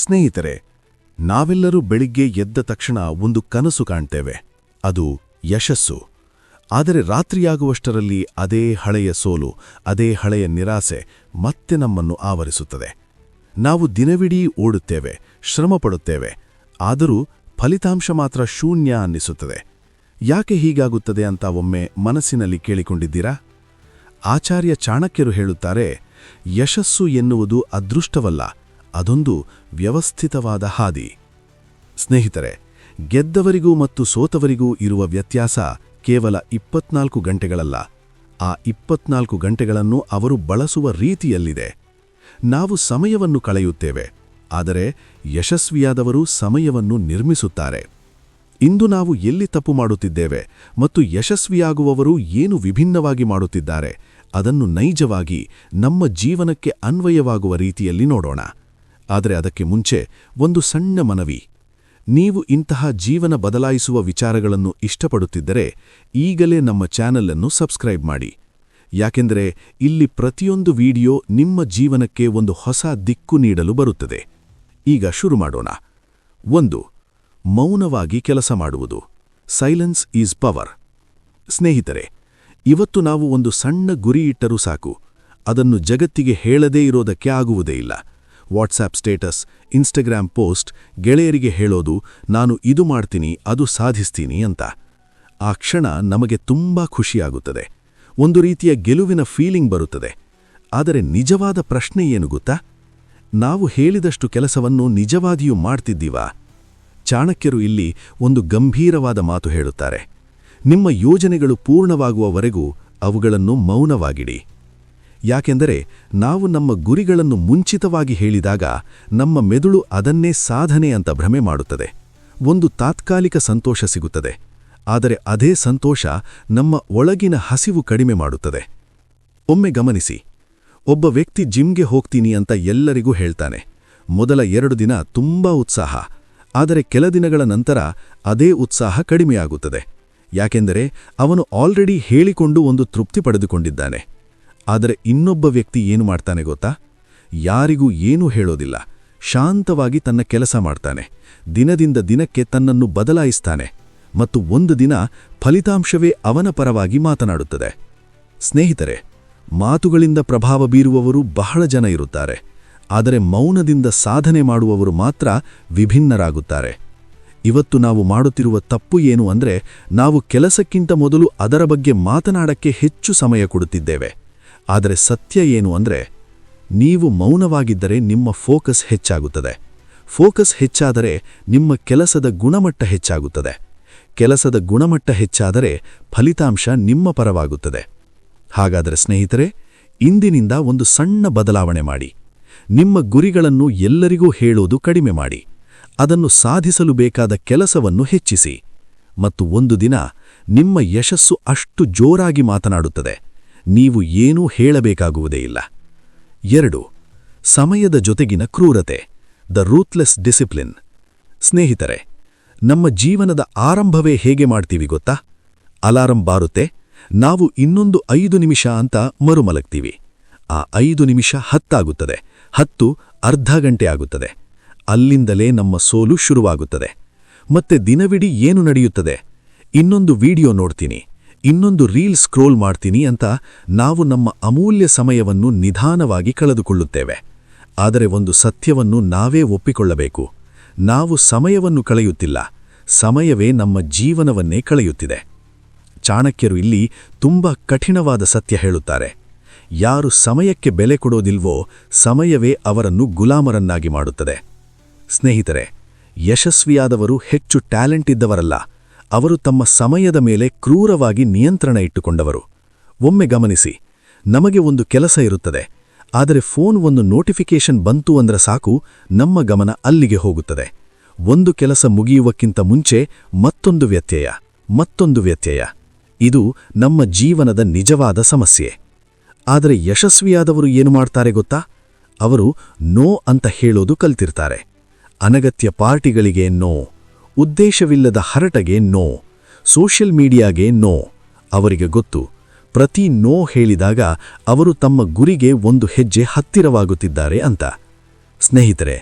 ಸ್ನೇಹಿತರೆ, ನಾವೆಲ್ಲರೂ ಬೆಳಿಗ್ಗೆ ಎದ್ದ ತಕ್ಷಣ ಒಂದು ಕನಸು ಕಾಣ್ತೇವೆ. ಅದು ಯಶಸ್ಸು. ಆದರೆ ರಾತ್ರಿಯಾಗುವಷ್ಟರಲ್ಲಿ ಅದೇ ಹಳೆಯ ಸೋಲು, ಅದೇ ಹಳೆಯ ನಿರಾಸೆ ಮತ್ತೆ ನಮ್ಮನ್ನು ಆವರಿಸುತ್ತದೆ. ನಾವು ದಿನವಿಡೀ ಓಡುತ್ತೇವೆ, ಶ್ರಮಪಡುತ್ತೇವೆ, ಆದರೂ ಫಲಿತಾಂಶ ಮಾತ್ರ ಶೂನ್ಯ ಅನ್ನಿಸುತ್ತದೆ. ಯಾಕೆ ಹೀಗಾಗುತ್ತದೆ ಅಂತ ಒಮ್ಮೆ ಮನಸ್ಸಿನಲ್ಲಿ ಕೇಳಿಕೊಂಡಿದ್ದೀರಾ? ಆಚಾರ್ಯ ಚಾಣಕ್ಯರು ಹೇಳುತ್ತಾರೆ, ಯಶಸ್ಸು ಎನ್ನುವುದು ಅದೃಷ್ಟವಲ್ಲ, ಅದೊಂದು ವ್ಯವಸ್ಥಿತವಾದ ಹಾದಿ. ಸ್ನೇಹಿತರೆ, ಗೆದ್ದವರಿಗೂ ಮತ್ತು ಸೋತವರಿಗೂ ಇರುವ ವ್ಯತ್ಯಾಸ ಕೇವಲ 24 ಗಂಟೆಗಳಲ್ಲ, ಆ 24 ಗಂಟೆಗಳನ್ನು ಅವರು ಬಳಸುವ ರೀತಿಯಲ್ಲಿದೆ. ನಾವು ಸಮಯವನ್ನು ಕಳೆಯುತ್ತೇವೆ, ಆದರೆ ಯಶಸ್ವಿಯಾದವರು ಸಮಯವನ್ನು ನಿರ್ಮಿಸುತ್ತಾರೆ. ಇಂದು ನಾವು ಎಲ್ಲಿ ತಪ್ಪು ಮಾಡುತ್ತಿದ್ದೇವೆ ಮತ್ತು ಯಶಸ್ವಿಯಾಗುವವರು ಏನು ವಿಭಿನ್ನವಾಗಿ ಮಾಡುತ್ತಿದ್ದಾರೆ, ಅದನ್ನು ನೈಜವಾಗಿ ನಮ್ಮ ಜೀವನಕ್ಕೆ ಅನ್ವಯವಾಗುವ ರೀತಿಯಲ್ಲಿ ನೋಡೋಣ. ಆದರೆ ಅದಕ್ಕೆ ಮುಂಚೆ ಒಂದು ಸಣ್ಣ ಮನವಿ. ನೀವು ಇಂತಹ ಜೀವನ ಬದಲಾಯಿಸುವ ವಿಚಾರಗಳನ್ನು ಇಷ್ಟಪಡುತ್ತಿದ್ದರೆ ಈಗಲೇ ನಮ್ಮ ಚಾನೆಲ್ ಅನ್ನು ಸಬ್ಸ್ಕ್ರೈಬ್ ಮಾಡಿ. ಯಾಕೆಂದರೆ ಇಲ್ಲಿ ಪ್ರತಿಯೊಂದು ವಿಡಿಯೋ ನಿಮ್ಮ ಜೀವನಕ್ಕೆ ಒಂದು ಹೊಸ ದಿಕ್ಕು ನೀಡಲು ಬರುತ್ತದೆ. ಈಗ ಶುರು ಮಾಡೋಣ. 1. ಮೌನವಾಗಿ ಕೆಲಸ ಮಾಡುವುದು. Silence is power. ಸ್ನೇಹಿತರೆ, ಇವತ್ತು ನಾವು ಒಂದು ಸಣ್ಣ ಗುರಿ ಇಟ್ಟರೂ ಸಾಕು, ಅದನ್ನು ಜಗತ್ತಿಗೆ ಹೇಳದೇ ಇರೋದಕ್ಕೆ ಆಗುವುದೇ ಇಲ್ಲ. ವಾಟ್ಸ್ಆಪ್ ಸ್ಟೇಟಸ್, ಇನ್ಸ್ಟಾಗ್ರಾಮ್ ಪೋಸ್ಟ್, ಗೆಳೆಯರಿಗೆ ಹೇಳೋದು, ನಾನು ಇದು ಮಾಡ್ತೀನಿ, ಅದು ಸಾಧಿಸ್ತೀನಿ ಅಂತ. ಆ ಕ್ಷಣ ನಮಗೆ ತುಂಬಾ ಖುಷಿಯಾಗುತ್ತದೆ, ಒಂದು ರೀತಿಯ ಗೆಲುವಿನ ಫೀಲಿಂಗ್ ಬರುತ್ತದೆ. ಆದರೆ ನಿಜವಾದ ಪ್ರಶ್ನೆ ಏನು ಗೊತ್ತಾ? ನಾವು ಹೇಳಿದಷ್ಟು ಕೆಲಸವನ್ನು ನಿಜವಾಗಿಯೂ ಮಾಡ್ತಿದ್ದೀವಾ? ಚಾಣಕ್ಯರು ಇಲ್ಲಿ ಒಂದು ಗಂಭೀರವಾದ ಮಾತು ಹೇಳುತ್ತಾರೆ. ನಿಮ್ಮ ಯೋಜನೆಗಳು ಪೂರ್ಣವಾಗುವವರೆಗೂ ಅವುಗಳನ್ನು ಮೌನವಾಗಿಡಿ. ಯಾಕೆಂದರೆ ನಾವು ನಮ್ಮ ಗುರಿಗಳನ್ನು ಮುಂಚಿತವಾಗಿ ಹೇಳಿದಾಗ ನಮ್ಮ ಮೆದುಳು ಅದನ್ನೇ ಸಾಧನೆ ಅಂತ ಭ್ರಮೆ ಮಾಡುತ್ತದೆ. ಒಂದು ತಾತ್ಕಾಲಿಕ ಸಂತೋಷ ಸಿಗುತ್ತದೆ, ಆದರೆ ಅದೇ ಸಂತೋಷ ನಮ್ಮ ಒಳಗಿನ ಹಸಿವು ಕಡಿಮೆ ಮಾಡುತ್ತದೆ. ಒಮ್ಮೆ ಗಮನಿಸಿ, ಒಬ್ಬ ವ್ಯಕ್ತಿ ಜಿಮ್ಗೆ ಹೋಗ್ತೀನಿ ಅಂತ ಎಲ್ಲರಿಗೂ ಹೇಳ್ತಾನೆ. ಮೊದಲ 2 ದಿನ ತುಂಬಾ ಉತ್ಸಾಹ, ಆದರೆ ಕೆಲ ದಿನಗಳ ನಂತರ ಅದೇ ಉತ್ಸಾಹ ಕಡಿಮೆಯಾಗುತ್ತದೆ. ಯಾಕೆಂದರೆ ಅವನು ಆಲ್ರೆಡಿ ಹೇಳಿಕೊಂಡು ಒಂದು ತೃಪ್ತಿ ಪಡೆದುಕೊಂಡಿದ್ದಾನೆ. ಆದರೆ ಇನ್ನೊಬ್ಬ ವ್ಯಕ್ತಿ ಏನು ಮಾಡ್ತಾನೆ ಗೊತ್ತಾ? ಯಾರಿಗೂ ಏನೂ ಹೇಳೋದಿಲ್ಲ, ಶಾಂತವಾಗಿ ತನ್ನ ಕೆಲಸ ಮಾಡ್ತಾನೆ, ದಿನದಿಂದ ದಿನಕ್ಕೆ ತನ್ನನ್ನು ಬದಲಾಯಿಸ್ತಾನೆ, ಮತ್ತು ಒಂದು ದಿನ ಫಲಿತಾಂಶವೇ ಅವನ ಪರವಾಗಿ ಮಾತನಾಡುತ್ತದೆ. ಸ್ನೇಹಿತರೆ, ಮಾತುಗಳಿಂದ ಪ್ರಭಾವ ಬೀರುವವರು ಬಹಳ ಜನ ಇರುತ್ತಾರೆ, ಆದರೆ ಮೌನದಿಂದ ಸಾಧನೆ ಮಾಡುವವರು ಮಾತ್ರ ವಿಭಿನ್ನರಾಗುತ್ತಾರೆ. ಇವತ್ತು ನಾವು ಮಾಡುತ್ತಿರುವ ತಪ್ಪು ಏನು ಅಂದ್ರೆ, ನಾವು ಕೆಲಸಕ್ಕಿಂತ ಮೊದಲು ಅದರ ಬಗ್ಗೆ ಮಾತನಾಡಕ್ಕೆ ಹೆಚ್ಚು ಸಮಯ ಕೊಡುತ್ತಿದ್ದೇವೆ. ಆದರೆ ಸತ್ಯ ಏನು ಅಂದ್ರೆ, ನೀವು ಮೌನವಾಗಿದ್ದರೆ ನಿಮ್ಮ ಫೋಕಸ್ ಹೆಚ್ಚಾಗುತ್ತದೆ. ಫೋಕಸ್ ಹೆಚ್ಚಾದರೆ ನಿಮ್ಮ ಕೆಲಸದ ಗುಣಮಟ್ಟ ಹೆಚ್ಚಾಗುತ್ತದೆ. ಕೆಲಸದ ಗುಣಮಟ್ಟ ಹೆಚ್ಚಾದರೆ ಫಲಿತಾಂಶ ನಿಮ್ಮ ಪರವಾಗುತ್ತದೆ. ಹಾಗಾದರೆ ಸ್ನೇಹಿತರೆ, ಇಂದಿನಿಂದ ಒಂದು ಸಣ್ಣ ಬದಲಾವಣೆ ಮಾಡಿ. ನಿಮ್ಮ ಗುರಿಗಳನ್ನು ಎಲ್ಲರಿಗೂ ಹೇಳೋದು ಕಡಿಮೆ ಮಾಡಿ. ಅದನ್ನು ಸಾಧಿಸಲು ಬೇಕಾದ ಕೆಲಸವನ್ನು ಹೆಚ್ಚಿಸಿ. ಮತ್ತು ಒಂದು ದಿನ ನಿಮ್ಮ ಯಶಸ್ಸು ಅಷ್ಟು ಜೋರಾಗಿ ಮಾತನಾಡುತ್ತದೆ, ನೀವು ಏನೂ ಹೇಳಬೇಕಾಗುವುದೇ ಇಲ್ಲ. 2. ಸಮಯದ ಜೊತೆಗಿನ ಕ್ರೂರತೆ. The ruthless discipline. ಸ್ನೇಹಿತರೆ, ನಮ್ಮ ಜೀವನದ ಆರಂಭವೇ ಹೇಗೆ ಮಾಡ್ತೀವಿ ಗೊತ್ತಾ? ಅಲಾರಂ ಬಾರುತ್ತೆ, ನಾವು ಇನ್ನೊಂದು 5 ನಿಮಿಷ ಅಂತ ಮರುಮಲಗ್ತೀವಿ. ಆ 5 ನಿಮಿಷ 10 ಆಗುತ್ತದೆ, 10 ಅರ್ಧ ಗಂಟೆ ಆಗುತ್ತದೆ. ಅಲ್ಲಿಂದಲೇ ನಮ್ಮ ಸೋಲು ಶುರುವಾಗುತ್ತದೆ. ಮತ್ತೆ ದಿನವಿಡೀ ಏನು ನಡೆಯುತ್ತದೆ? ಇನ್ನೊಂದು ವಿಡಿಯೋ ನೋಡ್ತೀನಿ, ಇನ್ನೊಂದು ರೀಲ್ ಸ್ಕ್ರೋಲ್ ಮಾಡ್ತೀನಿ ಅಂತ ನಾವು ನಮ್ಮ ಅಮೂಲ್ಯ ಸಮಯವನ್ನು ನಿಧಾನವಾಗಿ ಕಳೆದುಕೊಳ್ಳುತ್ತೇವೆ. ಆದರೆ ಒಂದು ಸತ್ಯವನ್ನು ನಾವೇ ಒಪ್ಪಿಕೊಳ್ಳಬೇಕು. ನಾವು ಸಮಯವನ್ನು ಕಳೆಯುತ್ತಿಲ್ಲ, ಸಮಯವೇ ನಮ್ಮ ಜೀವನವನ್ನೇ ಕಳೆಯುತ್ತಿದೆ. ಚಾಣಕ್ಯರು ಇಲ್ಲಿ ತುಂಬಾ ಕಠಿಣವಾದ ಸತ್ಯ ಹೇಳುತ್ತಾರೆ. ಯಾರು ಸಮಯಕ್ಕೆ ಬೆಲೆ ಕೊಡೋದಿಲ್ವೋ ಸಮಯವೇ ಅವರನ್ನು ಗುಲಾಮರನ್ನಾಗಿ ಮಾಡುತ್ತದೆ. ಸ್ನೇಹಿತರೆ, ಯಶಸ್ವಿಯಾದವರು ಹೆಚ್ಚು ಟ್ಯಾಲೆಂಟ್ ಇದ್ದವರಲ್ಲ, ಅವರು ತಮ್ಮ ಸಮಯದ ಮೇಲೆ ಕ್ರೂರವಾಗಿ ನಿಯಂತ್ರಣ ಇಟ್ಟುಕೊಂಡವರು. ಒಮ್ಮೆ ಗಮನಿಸಿ, ನಮಗೆ ಒಂದು ಕೆಲಸ ಇರುತ್ತದೆ, ಆದರೆ ಫೋನ್ ಒಂದು ನೋಟಿಫಿಕೇಶನ್ ಬಂತು ಅಂದ್ರೆ ಸಾಕು, ನಮ್ಮ ಗಮನ ಅಲ್ಲಿಗೆ ಹೋಗುತ್ತದೆ. ಒಂದು ಕೆಲಸ ಮುಗಿಯುವಕ್ಕಿಂತ ಮುಂಚೆ ಮತ್ತೊಂದು ವ್ಯತ್ಯಯ. ಇದು ನಮ್ಮ ಜೀವನದ ನಿಜವಾದ ಸಮಸ್ಯೆ. ಆದರೆ ಯಶಸ್ವಿಯಾದವರು ಏನು ಮಾಡ್ತಾರೆ ಗೊತ್ತಾ? ಅವರು ನೋ ಅಂತ ಹೇಳೋದು ಕಲ್ತಿರ್ತಾರೆ. ಅನಗತ್ಯ ಪಾರ್ಟಿಗಳಿಗೆ ನೋ, ಉದ್ದೇಶವಿಲ್ಲದ ಹರಟಗೆ ನೋ, ಸೋಷಿಯಲ್ ಮೀಡಿಯಾಗೆ ನೋ. ಅವರಿಗೆ ಗೊತ್ತು, ಪ್ರತಿ ನೋ ಹೇಳಿದಾಗ ಅವರು ತಮ್ಮ ಗುರಿಗೆ ಒಂದು ಹೆಜ್ಜೆ ಹತ್ತಿರವಾಗುತ್ತಿದ್ದಾರೆ ಅಂತ. ಸ್ನೇಹಿತರೆ,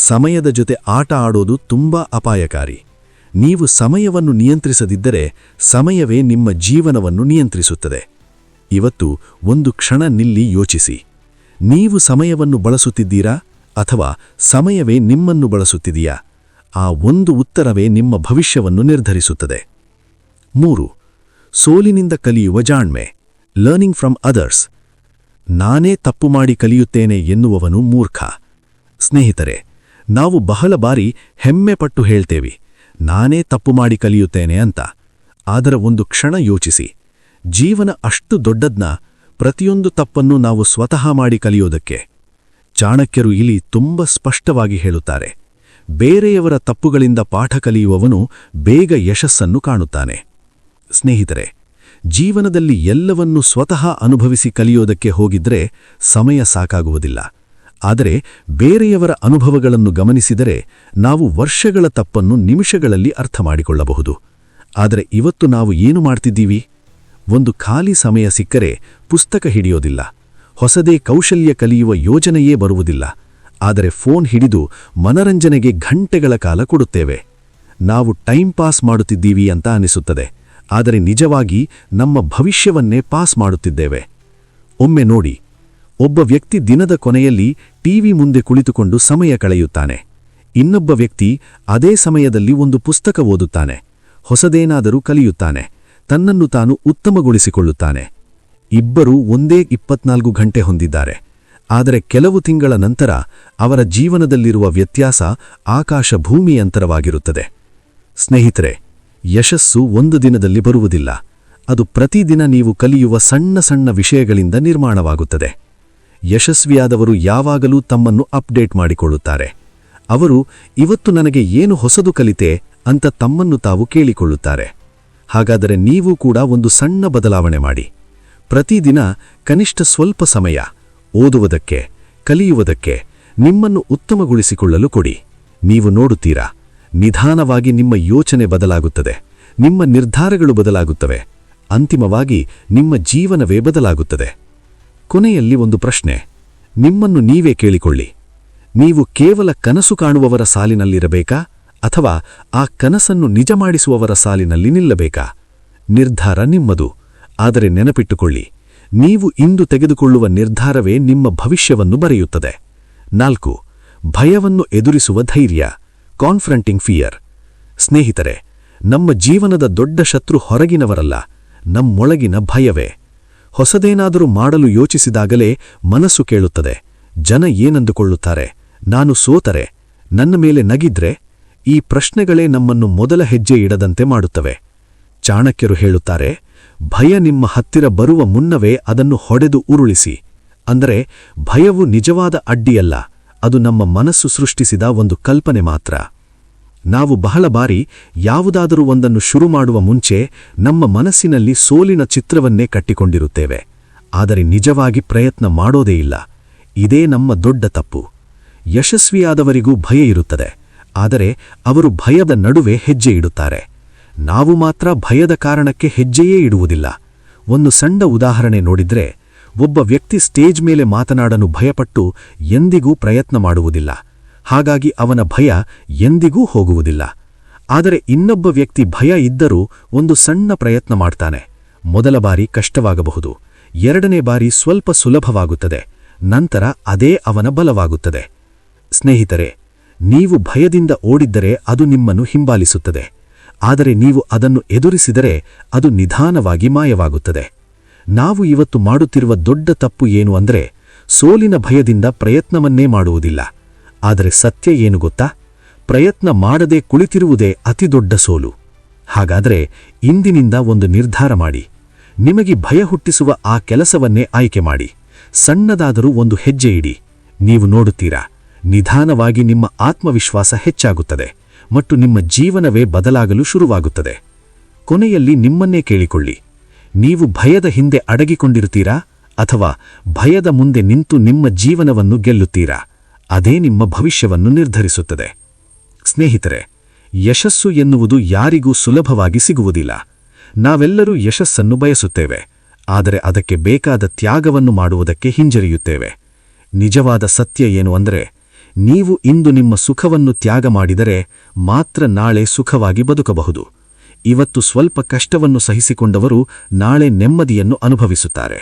ಸಮಯದ ಜೊತೆ ಆಟ ಆಡೋದು ತುಂಬಾ ಅಪಾಯಕಾರಿ. ನೀವು ಸಮಯವನ್ನು ನಿಯಂತ್ರಿಸದಿದ್ದರೆ ಸಮಯವೇ ನಿಮ್ಮ ಜೀವನವನ್ನು ನಿಯಂತ್ರಿಸುತ್ತದೆ. ಇವತ್ತು ಒಂದು ಕ್ಷಣ ನಿಲ್ಲಿ ಯೋಚಿಸಿ. ನೀವು ಸಮಯವನ್ನು ಬಳಸುತ್ತಿದ್ದೀರಾ ಅಥವಾ ಸಮಯವೇ ನಿಮ್ಮನ್ನು ಬಳಸುತ್ತಿದೆಯಾ? ಆ ಒಂದು ಉತ್ತರವೇ ನಿಮ್ಮ ಭವಿಷ್ಯವನ್ನು ನಿರ್ಧರಿಸುತ್ತದೆ. 3. ಸೋಲಿನಿಂದ ಕಲಿಯುವ ಜಾಣ್ಮೆ. Learning from others. ನಾನೇ ತಪ್ಪು ಮಾಡಿ ಕಲಿಯುತ್ತೇನೆ ಎನ್ನುವವನು ಮೂರ್ಖ. ಸ್ನೇಹಿತರೆ, ನಾವು ಬಹಳ ಬಾರಿ ಹೆಮ್ಮೆಪಟ್ಟು ಹೇಳ್ತೇವೆ, ನಾನೇ ತಪ್ಪು ಮಾಡಿ ಕಲಿಯುತ್ತೇನೆ ಅಂತ. ಆದರೆ ಒಂದು ಕ್ಷಣ ಯೋಚಿಸಿ, ಜೀವನ ಅಷ್ಟು ದೊಡ್ಡದ್ನ, ಪ್ರತಿಯೊಂದು ತಪ್ಪನ್ನು ನಾವು ಸ್ವತಃ ಮಾಡಿ ಕಲಿಯೋದಕ್ಕೆ? ಚಾಣಕ್ಯರು ಇಲ್ಲಿ ತುಂಬ ಸ್ಪಷ್ಟವಾಗಿ ಹೇಳುತ್ತಾರೆ, ಬೇರೆಯವರ ತಪ್ಪುಗಳಿಂದ ಪಾಠ ಕಲಿಯುವವನು ಬೇಗ ಯಶಸ್ಸನ್ನು ಕಾಣುತ್ತಾನೆ. ಸ್ನೇಹಿತರೆ, ಜೀವನದಲ್ಲಿ ಎಲ್ಲವನ್ನೂ ಸ್ವತಃ ಅನುಭವಿಸಿ ಕಲಿಯೋದಕ್ಕೆ ಹೋಗಿದ್ರೆ ಸಮಯ ಸಾಕಾಗುವುದಿಲ್ಲ. ಆದರೆ ಬೇರೆಯವರ ಅನುಭವಗಳನ್ನು ಗಮನಿಸಿದರೆ ನಾವು ವರ್ಷಗಳ ತಪ್ಪನ್ನು ನಿಮಿಷಗಳಲ್ಲಿ ಅರ್ಥ ಮಾಡಿಕೊಳ್ಳಬಹುದು. ಆದರೆ ಇವತ್ತು ನಾವು ಏನು ಮಾಡ್ತಿದ್ದೀವಿ? ಒಂದು ಖಾಲಿ ಸಮಯ ಸಿಕ್ಕರೆ ಪುಸ್ತಕ ಹಿಡಿಯೋದಿಲ್ಲ, ಹೊಸದೇ ಕೌಶಲ್ಯ ಕಲಿಯುವ ಯೋಜನೆಯೇ ಬರುವುದಿಲ್ಲ. ಆದರೆ ಫೋನ್ ಹಿಡಿದು ಮನರಂಜನೆಗೆ ಗಂಟೆಗಳ ಕಾಲ ಕೊಡುತ್ತೇವೆ. ನಾವು ಟೈಮ್ ಪಾಸ್ ಮಾಡುತ್ತಿದ್ದೀವಿ ಅಂತ ಅನಿಸುತ್ತದೆ, ಆದರೆ ನಿಜವಾಗಿ ನಮ್ಮ ಭವಿಷ್ಯವನ್ನೇ ಪಾಸ್ ಮಾಡುತ್ತಿದ್ದೇವೆ. ಒಮ್ಮೆ ನೋಡಿ, ಒಬ್ಬ ವ್ಯಕ್ತಿ ದಿನದ ಕೊನೆಯಲ್ಲಿ ಟಿವಿ ಮುಂದೆ ಕುಳಿತುಕೊಂಡು ಸಮಯ ಕಳೆಯುತ್ತಾನೆ. ಇನ್ನೊಬ್ಬ ವ್ಯಕ್ತಿ ಅದೇ ಸಮಯದಲ್ಲಿ ಒಂದು ಪುಸ್ತಕ ಓದುತ್ತಾನೆ, ಹೊಸದೇನಾದರೂ ಕಲಿಯುತ್ತಾನೆ, ತನ್ನನ್ನು ತಾನು ಉತ್ತಮಗೊಳಿಸಿಕೊಳ್ಳುತ್ತಾನೆ. ಇಬ್ಬರೂ ಒಂದೇ 24 ಗಂಟೆ ಹೊಂದಿದ್ದಾರೆ. ಆದರೆ ಕೆಲವು ತಿಂಗಳ ನಂತರ ಅವರ ಜೀವನದಲ್ಲಿರುವ ವ್ಯತ್ಯಾಸ ಆಕಾಶ ಭೂಮಿ ಅಂತರವಾಗಿರುತ್ತದೆ. ಸ್ನೇಹಿತರೆ, ಯಶಸ್ಸು ಒಂದು ದಿನದಲ್ಲಿ ಬರುವುದಿಲ್ಲ. ಅದು ಪ್ರತಿದಿನ ನೀವು ಕಲಿಯುವ ಸಣ್ಣ ಸಣ್ಣ ವಿಷಯಗಳಿಂದ ನಿರ್ಮಾಣವಾಗುತ್ತದೆ. ಯಶಸ್ವಿಯಾದವರು ಯಾವಾಗಲೂ ತಮ್ಮನ್ನು ಅಪ್ಡೇಟ್ ಮಾಡಿಕೊಳ್ಳುತ್ತಾರೆ. ಅವರು ಇವತ್ತು ನನಗೆ ಏನು ಹೊಸದು ಕಲಿತೆ ಅಂತ ತಮ್ಮನ್ನು ತಾವು ಕೇಳಿಕೊಳ್ಳುತ್ತಾರೆ. ಹಾಗಾದರೆ ನೀವು ಕೂಡ ಒಂದು ಸಣ್ಣ ಬದಲಾವಣೆ ಮಾಡಿ. ಪ್ರತಿದಿನ ಕನಿಷ್ಠ ಸ್ವಲ್ಪ ಸಮಯ ಓದುವುದಕ್ಕೆ, ಕಲಿಯುವುದಕ್ಕೆ, ನಿಮ್ಮನ್ನು ಉತ್ತಮಗೊಳಿಸಿಕೊಳ್ಳಲು ಕೊಡಿ. ನೀವು ನೋಡುತ್ತೀರಾ, ನಿಧಾನವಾಗಿ ನಿಮ್ಮ ಯೋಚನೆ ಬದಲಾಗುತ್ತದೆ, ನಿಮ್ಮ ನಿರ್ಧಾರಗಳು ಬದಲಾಗುತ್ತವೆ, ಅಂತಿಮವಾಗಿ ನಿಮ್ಮ ಜೀವನವೇ ಬದಲಾಗುತ್ತದೆ. ಕೊನೆಯಲ್ಲಿ ಒಂದು ಪ್ರಶ್ನೆ, ನಿಮ್ಮನ್ನು ನೀವೇ ಕೇಳಿಕೊಳ್ಳಿ. ನೀವು ಕೇವಲ ಕನಸು ಕಾಣುವವರ ಸಾಲಿನಲ್ಲಿರಬೇಕಾ ಅಥವಾ ಆ ಕನಸನ್ನು ನಿಜ ಮಾಡಿಸುವವರ ಸಾಲಿನಲ್ಲಿ ನಿಲ್ಲಬೇಕಾ? ನಿರ್ಧಾರ ನಿಮ್ಮದು. ಆದರೆ ನೆನಪಿಟ್ಟುಕೊಳ್ಳಿ, ನೀವು ಇಂದು ತೆಗೆದುಕೊಳ್ಳುವ ನಿರ್ಧಾರವೇ ನಿಮ್ಮ ಭವಿಷ್ಯವನ್ನು ಬರೆಯುತ್ತದೆ. 4. ಭಯವನ್ನು ಎದುರಿಸುವ ಧೈರ್ಯ. ಕಾನ್ಫ್ರಂಟಿಂಗ್ ಫಿಯರ್. ಸ್ನೇಹಿತರೆ, ನಮ್ಮ ಜೀವನದ ದೊಡ್ಡ ಶತ್ರು ಹೊರಗಿನವರಲ್ಲ, ನಮ್ಮೊಳಗಿನ ಭಯವೇ. ಹೊಸದೇನಾದರೂ ಮಾಡಲು ಯೋಚಿಸಿದಾಗಲೇ ಮನಸ್ಸು ಕೇಳುತ್ತದೆ, ಜನ ಏನಂದುಕೊಳ್ಳುತ್ತಾರೆ, ನಾನು ಸೋತರೆ, ನನ್ನ ಮೇಲೆ ನಗಿದ್ರೆ? ಈ ಪ್ರಶ್ನೆಗಳೇ ನಮ್ಮನ್ನು ಮೊದಲ ಹೆಜ್ಜೆ ಇಡದಂತೆ ಮಾಡುತ್ತವೆ. ಚಾಣಕ್ಯರು ಹೇಳುತ್ತಾರೆ, ಭಯ ನಿಮ್ಮ ಹತ್ತಿರ ಬರುವ ಮುನ್ನವೇ ಅದನ್ನು ಹೊಡೆದು ಉರುಳಿಸಿ. ಅಂದರೆ ಭಯವು ನಿಜವಾದ ಅಡ್ಡಿಯಲ್ಲ, ಅದು ನಮ್ಮ ಮನಸ್ಸು ಸೃಷ್ಟಿಸಿದ ಒಂದು ಕಲ್ಪನೆ ಮಾತ್ರ. ನಾವು ಬಹಳ ಬಾರಿ ಯಾವುದಾದರೂ ಒಂದನ್ನು ಶುರು ಮಾಡುವ ಮುಂಚೆ ನಮ್ಮ ಮನಸ್ಸಿನಲ್ಲಿ ಸೋಲಿನ ಚಿತ್ರವನ್ನೇ ಕಟ್ಟಿಕೊಂಡಿರುತ್ತೇವೆ. ಆದರೆ ನಿಜವಾಗಿ ಪ್ರಯತ್ನ ಮಾಡೋದೇ ಇಲ್ಲ. ಇದೇ ನಮ್ಮ ದೊಡ್ಡ ತಪ್ಪು. ಯಶಸ್ವಿಯಾದವರಿಗೂ ಭಯ ಇರುತ್ತದೆ, ಆದರೆ ಅವರು ಭಯದ ನಡುವೆ ಹೆಜ್ಜೆ ಇಡುತ್ತಾರೆ. ನಾವು ಮಾತ್ರ ಭಯದ ಕಾರಣಕ್ಕೆ ಹೆಜ್ಜೆಯೇ ಇಡುವುದಿಲ್ಲ. ಒಂದು ಸಣ್ಣ ಉದಾಹರಣೆ ನೋಡಿದ್ರೆ, ಒಬ್ಬ ವ್ಯಕ್ತಿ ಸ್ಟೇಜ್ ಮೇಲೆ ಮಾತನಾಡಲು ಭಯಪಟ್ಟು ಎಂದಿಗೂ ಪ್ರಯತ್ನ ಮಾಡುವುದಿಲ್ಲ. ಹಾಗಾಗಿ ಅವನ ಭಯ ಎಂದಿಗೂ ಹೋಗುವುದಿಲ್ಲ. ಆದರೆ ಇನ್ನೊಬ್ಬ ವ್ಯಕ್ತಿ ಭಯ ಇದ್ದರೂ ಒಂದು ಸಣ್ಣ ಪ್ರಯತ್ನ ಮಾಡ್ತಾನೆ. ಮೊದಲ ಬಾರಿ ಕಷ್ಟವಾಗಬಹುದು, ಎರಡನೇ ಬಾರಿ ಸ್ವಲ್ಪ ಸುಲಭವಾಗುತ್ತದೆ, ನಂತರ ಅದೇ ಅವನ ಬಲವಾಗುತ್ತದೆ. ಸ್ನೇಹಿತರೆ, ನೀವು ಭಯದಿಂದ ಓಡಿದ್ದರೆ ಅದು ನಿಮ್ಮನ್ನು ಹಿಂಬಾಲಿಸುತ್ತದೆ. ಆದರೆ ನೀವು ಅದನ್ನು ಎದುರಿಸಿದರೆ ಅದು ನಿಧಾನವಾಗಿ ಮಾಯವಾಗುತ್ತದೆ. ನಾವು ಇವತ್ತು ಮಾಡುತ್ತಿರುವ ದೊಡ್ಡ ತಪ್ಪು ಏನು ಅಂದ್ರೆ, ಸೋಲಿನ ಭಯದಿಂದ ಪ್ರಯತ್ನವನ್ನೇ ಮಾಡುವುದಿಲ್ಲ. ಆದರೆ ಸತ್ಯ ಏನು ಗೊತ್ತಾ? ಪ್ರಯತ್ನ ಮಾಡದೆ ಕುಳಿತಿರುವುದೇ ಅತಿದೊಡ್ಡ ಸೋಲು. ಹಾಗಾದರೆ ಇಂದಿನಿಂದ ಒಂದು ನಿರ್ಧಾರ ಮಾಡಿ. ನಿಮಗೆ ಭಯ ಹುಟ್ಟಿಸುವ ಆ ಕೆಲಸವನ್ನೇ ಆಯ್ಕೆ ಮಾಡಿ. ಸಣ್ಣದಾದರೂ ಒಂದು ಹೆಜ್ಜೆ ಇಡಿ. ನೀವು ನೋಡುತ್ತೀರಾ, ನಿಧಾನವಾಗಿ ನಿಮ್ಮ ಆತ್ಮವಿಶ್ವಾಸ ಹೆಚ್ಚಾಗುತ್ತದೆ ಮತ್ತು ನಿಮ್ಮ ಜೀವನವೇ ಬದಲಾಗಲು ಶುರುವಾಗುತ್ತದೆ. ಕೊನೆಯಲ್ಲಿ ನಿಮ್ಮನ್ನೇ ಕೇಳಿಕೊಳ್ಳಿ, ನೀವು ಭಯದ ಹಿಂದೆ ಅಡಗಿಕೊಂಡಿರುತ್ತೀರಾ ಅಥವಾ ಭಯದ ಮುಂದೆ ನಿಂತು ನಿಮ್ಮ ಜೀವನವನ್ನು ಗೆಲ್ಲುತ್ತೀರಾ? ಅದೇ ನಿಮ್ಮ ಭವಿಷ್ಯವನ್ನು ನಿರ್ಧರಿಸುತ್ತದೆ. ಸ್ನೇಹಿತರೆ, ಯಶಸ್ಸು ಎನ್ನುವುದು ಯಾರಿಗೂ ಸುಲಭವಾಗಿ ಸಿಗುವುದಿಲ್ಲ. ನಾವೆಲ್ಲರೂ ಯಶಸ್ಸನ್ನು ಬಯಸುತ್ತೇವೆ, ಆದರೆ ಅದಕ್ಕೆ ಬೇಕಾದ ತ್ಯಾಗವನ್ನು ಮಾಡುವುದಕ್ಕೆ ಹಿಂಜರಿಯುತ್ತೇವೆ. ನಿಜವಾದ ಸತ್ಯ ಏನು ಅಂದರೆ, ನೀವು ಇಂದು ನಿಮ್ಮ ಸುಖವನ್ನು ತ್ಯಾಗ ಮಾಡಿದರೆ ಮಾತ್ರ ನಾಳೆ ಸುಖವಾಗಿ ಬದುಕಬಹುದು. ಇವತ್ತು ಸ್ವಲ್ಪ ಕಷ್ಟವನ್ನು ಸಹಿಸಿಕೊಂಡವರು ನಾಳೆ ನೆಮ್ಮದಿಯನ್ನು ಅನುಭವಿಸುತ್ತಾರೆ.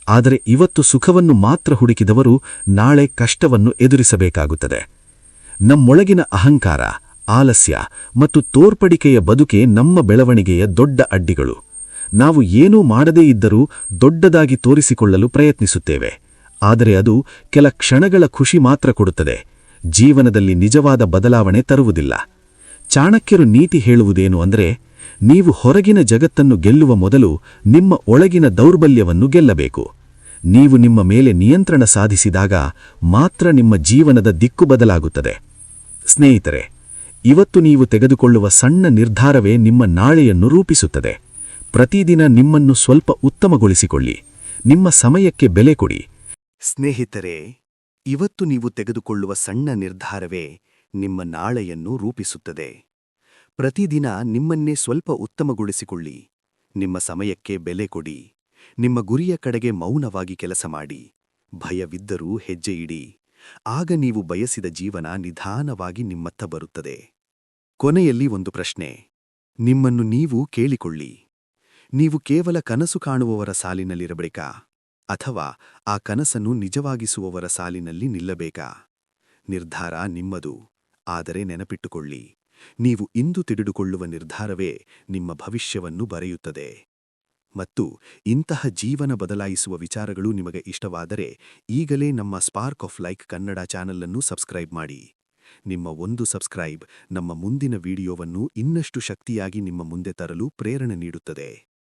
ಆದರೆ ಇವತ್ತು ಸುಖವನ್ನು ಮಾತ್ರ ಹುಡುಕಿದವರು ನಾಳೆ ಕಷ್ಟವನ್ನು ಎದುರಿಸಬೇಕಾಗುತ್ತದೆ. ನಮ್ಮೊಳಗಿನ ಅಹಂಕಾರ, ಆಲಸ್ಯ ಮತ್ತು ತೋರ್ಪಡಿಕೆಯ ಬದುಕೆ ನಮ್ಮ ಬೆಳವಣಿಗೆಯ ದೊಡ್ಡ ಅಡ್ಡಿಗಳು. ನಾವು ಏನೂ ಮಾಡದೇ ಇದ್ದರೂ ದೊಡ್ಡದಾಗಿ ತೋರಿಸಿಕೊಳ್ಳಲು ಪ್ರಯತ್ನಿಸುತ್ತೇವೆ. ಆದರೆ ಅದು ಕೆಲ ಕ್ಷಣಗಳ ಖುಷಿ ಮಾತ್ರ ಕೊಡುತ್ತದೆ, ಜೀವನದಲ್ಲಿ ನಿಜವಾದ ಬದಲಾವಣೆ ತರುವುದಿಲ್ಲ. ಚಾಣಕ್ಯರು ನೀತಿ ಹೇಳುವುದೇನು ಅಂದರೆ, ನೀವು ಹೊರಗಿನ ಜಗತ್ತನ್ನು ಗೆಲ್ಲುವ ಮೊದಲು ನಿಮ್ಮ ಒಳಗಿನ ದೌರ್ಬಲ್ಯವನ್ನು ಗೆಲ್ಲಬೇಕು. ನೀವು ನಿಮ್ಮ ಮೇಲೆ ನಿಯಂತ್ರಣ ಸಾಧಿಸಿದಾಗ ಮಾತ್ರ ನಿಮ್ಮ ಜೀವನದ ದಿಕ್ಕು ಬದಲಾಗುತ್ತದೆ. ಸ್ನೇಹಿತರೆ, ಇವತ್ತು ನೀವು ತೆಗೆದುಕೊಳ್ಳುವ ಸಣ್ಣ ನಿರ್ಧಾರವೇ ನಿಮ್ಮ ನಾಳೆಯನ್ನು ರೂಪಿಸುತ್ತದೆ. ಪ್ರತಿದಿನ ನಿಮ್ಮನ್ನು ಸ್ವಲ್ಪ ಉತ್ತಮಗೊಳಿಸಿಕೊಳ್ಳಿ. ನಿಮ್ಮ ಸಮಯಕ್ಕೆ ಬೆಲೆ ಕೊಡಿ. ಸ್ನೇಹಿತರೆ, ಇವತ್ತು ನೀವು ತೆಗೆದುಕೊಳ್ಳುವ ಸಣ್ಣ ನಿರ್ಧಾರವೇ ನಿಮ್ಮ ನಾಳೆಯನ್ನು ರೂಪಿಸುತ್ತದೆ. ಪ್ರತಿದಿನ ನಿಮ್ಮನ್ನೇ ಸ್ವಲ್ಪ ಉತ್ತಮಗೊಳಿಸಿಕೊಳ್ಳಿ. ನಿಮ್ಮ ಸಮಯಕ್ಕೆ ಬೆಲೆ ಕೊಡಿ. ನಿಮ್ಮ ಗುರಿಯ ಕಡೆಗೆ ಮೌನವಾಗಿ ಕೆಲಸ ಮಾಡಿ. ಭಯವಿದ್ದರೂ ಹೆಜ್ಜೆ ಇಡಿ. ಆಗ ನೀವು ಬಯಸಿದ ಜೀವನ ನಿಧಾನವಾಗಿ ನಿಮ್ಮತ್ತ ಬರುತ್ತದೆ. ಕೊನೆಯಲ್ಲಿ ಒಂದು ಪ್ರಶ್ನೆ ನಿಮ್ಮನ್ನು ನೀವು ಕೇಳಿಕೊಳ್ಳಿ. ನೀವು ಕೇವಲ ಕನಸು ಕಾಣುವವರ ಸಾಲಿನಲ್ಲಿರಬೇಕಾ, ಅಥವಾ ಆ ಕನಸನ್ನು ನಿಜವಾಗಿಸುವವರ ಸಾಲಿನಲ್ಲಿ ನಿಲ್ಲಬೇಕಾ? ನಿರ್ಧಾರ ನಿಮ್ಮದು. ಆದರೆ ನೆನಪಿಟ್ಟುಕೊಳ್ಳಿ, ನೀವು ಇಂದು ತಿಳಿದುಕೊಳ್ಳುವ ನಿರ್ಧಾರವೇ ನಿಮ್ಮ ಭವಿಷ್ಯವನ್ನು ಬರೆಯುತ್ತದೆ. ಮತ್ತು ಇಂತಹ ಜೀವನ ಬದಲಾಯಿಸುವ ವಿಚಾರಗಳು ನಿಮಗೆ ಇಷ್ಟವಾದರೆ ಈಗಲೇ ನಮ್ಮ spark of like Kannada channel ಅನ್ನು ಸಬ್ಸ್ಕ್ರೈಬ್ ಮಾಡಿ. ನಿಮ್ಮ ಒಂದು ಸಬ್ಸ್ಕ್ರೈಬ್ ನಮ್ಮ ಮುಂದಿನ ವಿಡಿಯೋವನ್ನು ಇನ್ನಷ್ಟು ಶಕ್ತಿಯಾಗಿ ನಿಮ್ಮ ಮುಂದೆ ತರಲು ಪ್ರೇರಣೆ ನೀಡುತ್ತದೆ.